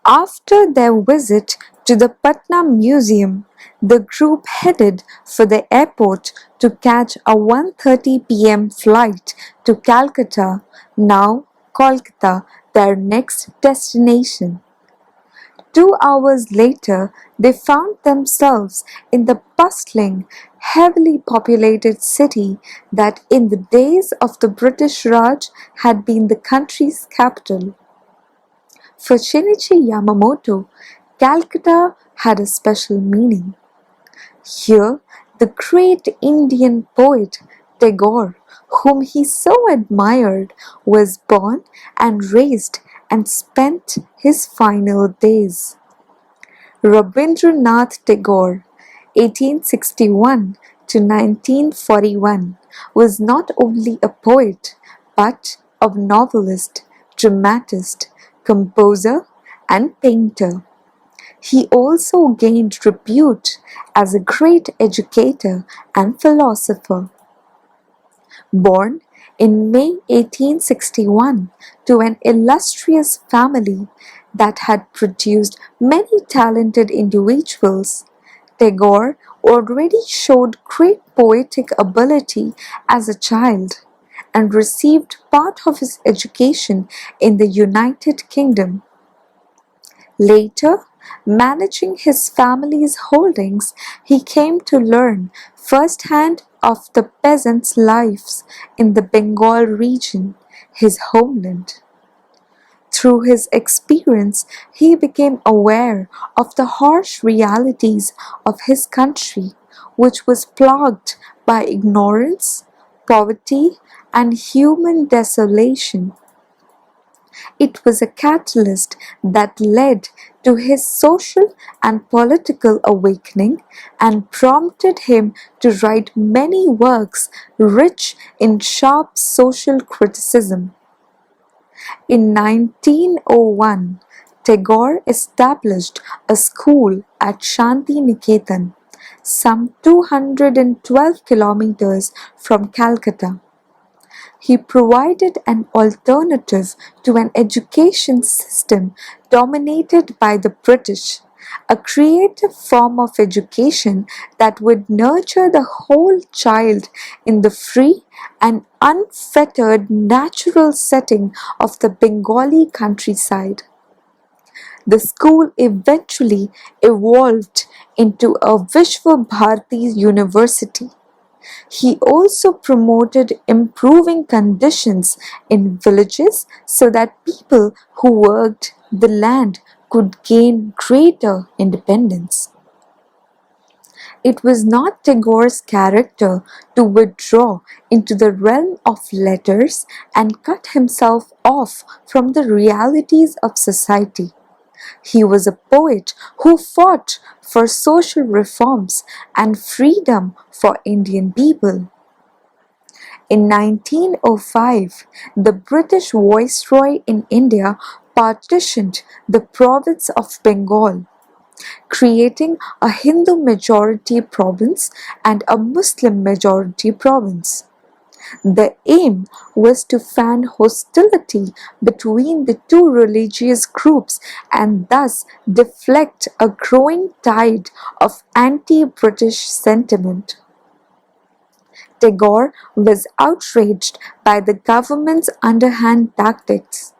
After their visit to the Patna Museum, the group headed for the airport to catch a 1:30 p.m. flight to Calcutta, now Kolkata, their next destination. 2 hours later, they found themselves in the bustling, heavily populated city that in the days of the British Raj had been the country's capital. For Shinichi Yamamoto, Calcutta had a special meaning. Here, the great Indian poet Tagore, whom he so admired, was born and raised and spent his final days. Rabindranath Tagore (1861 to 1941) was not only a poet but a novelist, dramatist, composer, and painter. He also gained repute as a great educator and philosopher. Born in May 1861 to an illustrious family that had produced many talented individuals, Tagore already showed great poetic ability as a child and received part of his education in the United Kingdom. Later, managing his family's holdings, he came to learn firsthand of the peasants' lives in the Bengal region, his homeland. Through his experience, he became aware of the harsh realities of his country, which was plagued by ignorance, poverty, and human desolation. It was a catalyst that led to his social and political awakening and prompted him to write many works rich in sharp social criticism. In 1901, Tagore established a school at Shanti Niketan, some 212 kilometers from Calcutta. He provided an alternative to an education system dominated by the British, a creative form of education that would nurture the whole child in the free and unfettered natural setting of the Bengali countryside. The school eventually evolved into a Vishwa Bharati University. He also promoted improving conditions in villages so that people who worked the land could gain greater independence. It was not Tagore's character to withdraw into the realm of letters and cut himself off from the realities of society. He was a poet who fought for social reforms and freedom for Indian people. In 1905, the British Viceroy in India partitioned the province of Bengal, creating a Hindu majority province and a Muslim majority province. The aim was to fan hostility between the two religious groups and thus deflect a growing tide of anti-British sentiment. Tagore was outraged by the government's underhand tactics.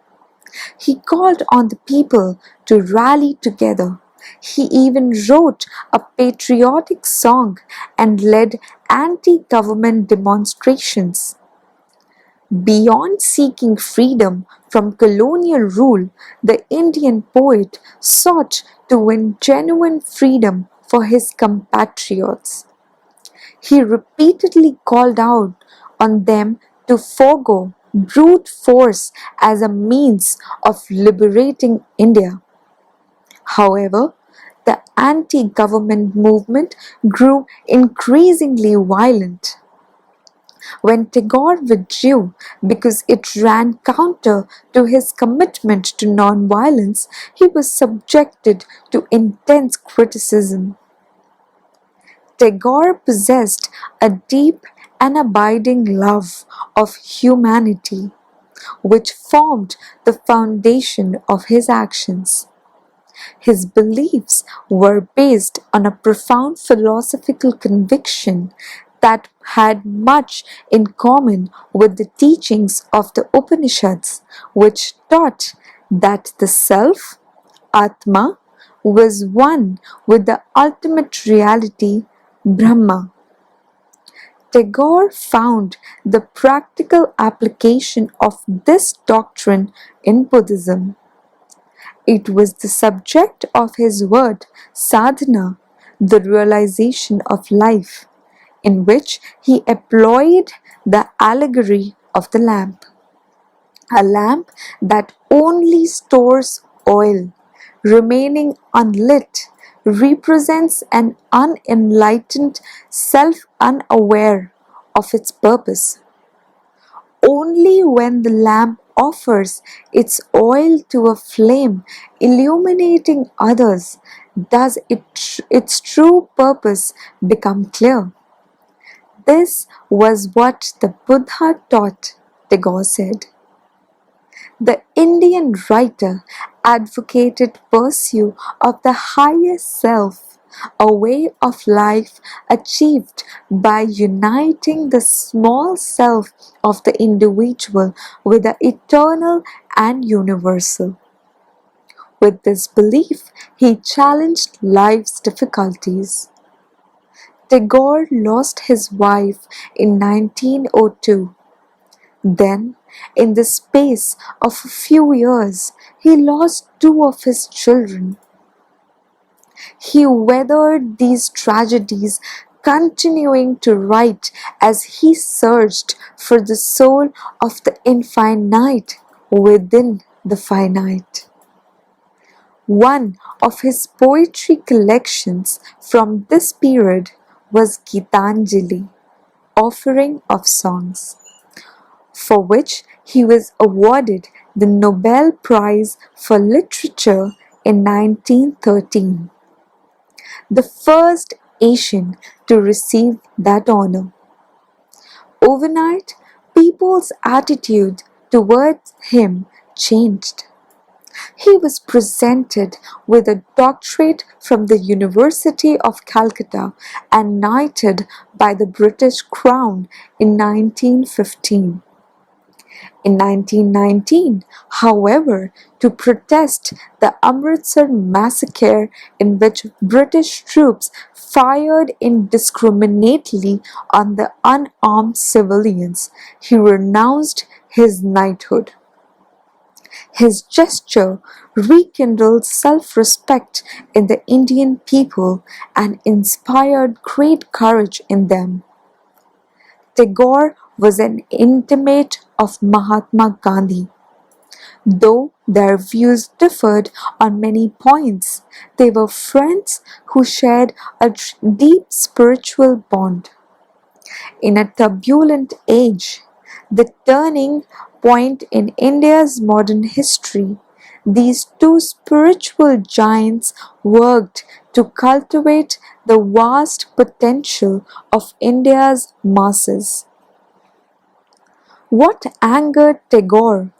He called on the people to rally together. He even wrote a patriotic song and led anti-government demonstrations. Beyond seeking freedom from colonial rule, the Indian poet sought to win genuine freedom for his compatriots. He repeatedly called out on them to forego brute force as a means of liberating India. However, the anti-government movement grew increasingly violent. When Tagore withdrew because it ran counter to his commitment to non-violence, he was subjected to intense criticism. Tagore possessed a deep and abiding love of humanity, which formed the foundation of his actions. His beliefs were based on a profound philosophical conviction that had much in common with the teachings of the Upanishads, which taught that the self, Atma, was one with the ultimate reality, Brahma. Tagore found the practical application of this doctrine in Buddhism. It was the subject of his word sadhana, the realization of life, in which he employed the allegory of the lamp. A lamp that only stores oil, remaining unlit, represents an unenlightened self unaware of its purpose. Only when the lamp offers its oil to a flame illuminating others does its true purpose become clear. This was what the Buddha taught, Tagore said. The Indian writer advocated pursuit of the higher self, a way of life achieved by uniting the small self of the individual with the eternal and universal. With this belief, he challenged life's difficulties. Tagore lost his wife in 1902. Then, in the space of a few years, he lost two of his children. He weathered these tragedies, continuing to write as he searched for the soul of the infinite within the finite. One of his poetry collections from this period was Gitanjali, Offering of Songs, for which he was awarded the Nobel Prize for Literature in 1913, the first Asian to receive that honor. Overnight, people's attitude towards him changed. He was presented with a doctorate from the University of Calcutta and knighted by the British Crown in 1915. In 1919, however, to protest the Amritsar massacre in which British troops fired indiscriminately on the unarmed civilians, he renounced his knighthood. His gesture rekindled self-respect in the Indian people and inspired great courage in them. Tagore was an intimate of Mahatma Gandhi. Though their views differed on many points, they were friends who shared a deep spiritual bond. In a turbulent age, the turning point in India's modern history, these two spiritual giants worked to cultivate the vast potential of India's masses. What angered Tagore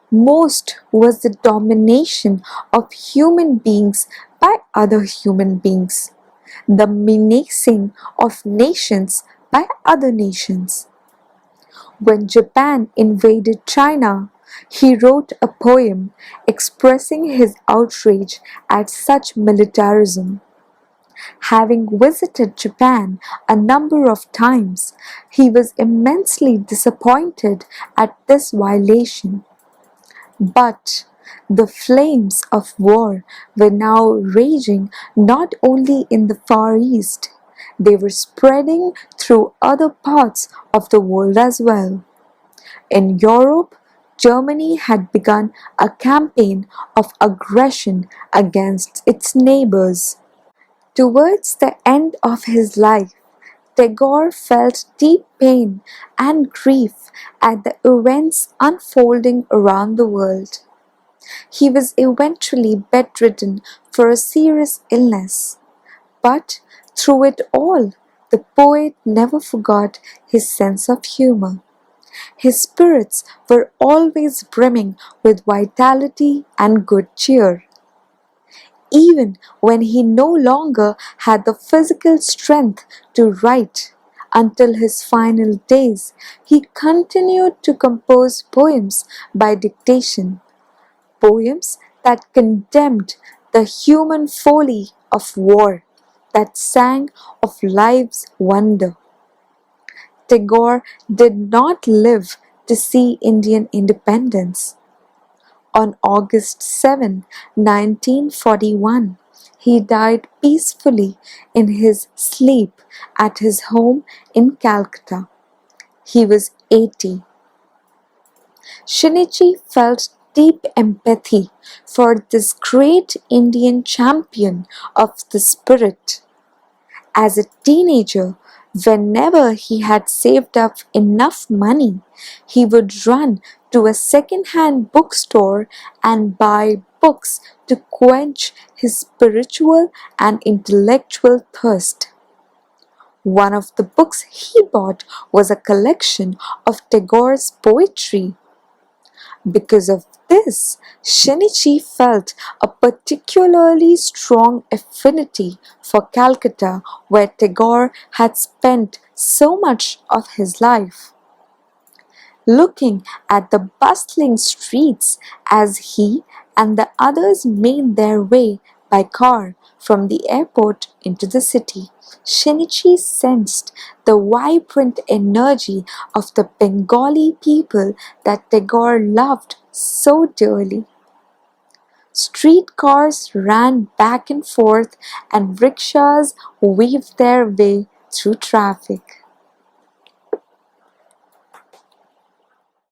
most was the domination of human beings by other human beings, the menacing of nations by other nations. When Japan invaded China, he wrote a poem expressing his outrage at such militarism. Having visited Japan a number of times, he was immensely disappointed at this violation. But the flames of war were now raging not only in the Far East, they were spreading through other parts of the world as well. In Europe, Germany had begun a campaign of aggression against its neighbors. Towards the end of his life, Tagore felt deep pain and grief at the events unfolding around the world. He was eventually bedridden for a serious illness, but through it all, the poet never forgot his sense of humor. His spirits were always brimming with vitality and good cheer. even when he no longer had the physical strength to write. Until his final days, he continued to compose poems by dictation, poems that condemned the human folly of war, that sang of life's wonder. Tagore did not live to see Indian independence. On August 7, 1941, he died peacefully in his sleep at his home in Calcutta. He was 80. Shinichi felt deep empathy for this great Indian champion of the spirit. As a teenager, whenever he had saved up enough money, he would run to a second-hand bookstore and buy books to quench his spiritual and intellectual thirst. One of the books he bought was a collection of Tagore's poetry. Because of this, Shinichi felt a particularly strong affinity for Calcutta, where Tagore had spent so much of his life. Looking at the bustling streets as he and the others made their way by car from the airport into the city, Shinichi sensed the vibrant energy of the Bengali people that Tagore loved so dearly. Streetcars ran back and forth, and rickshaws weaved their way through traffic.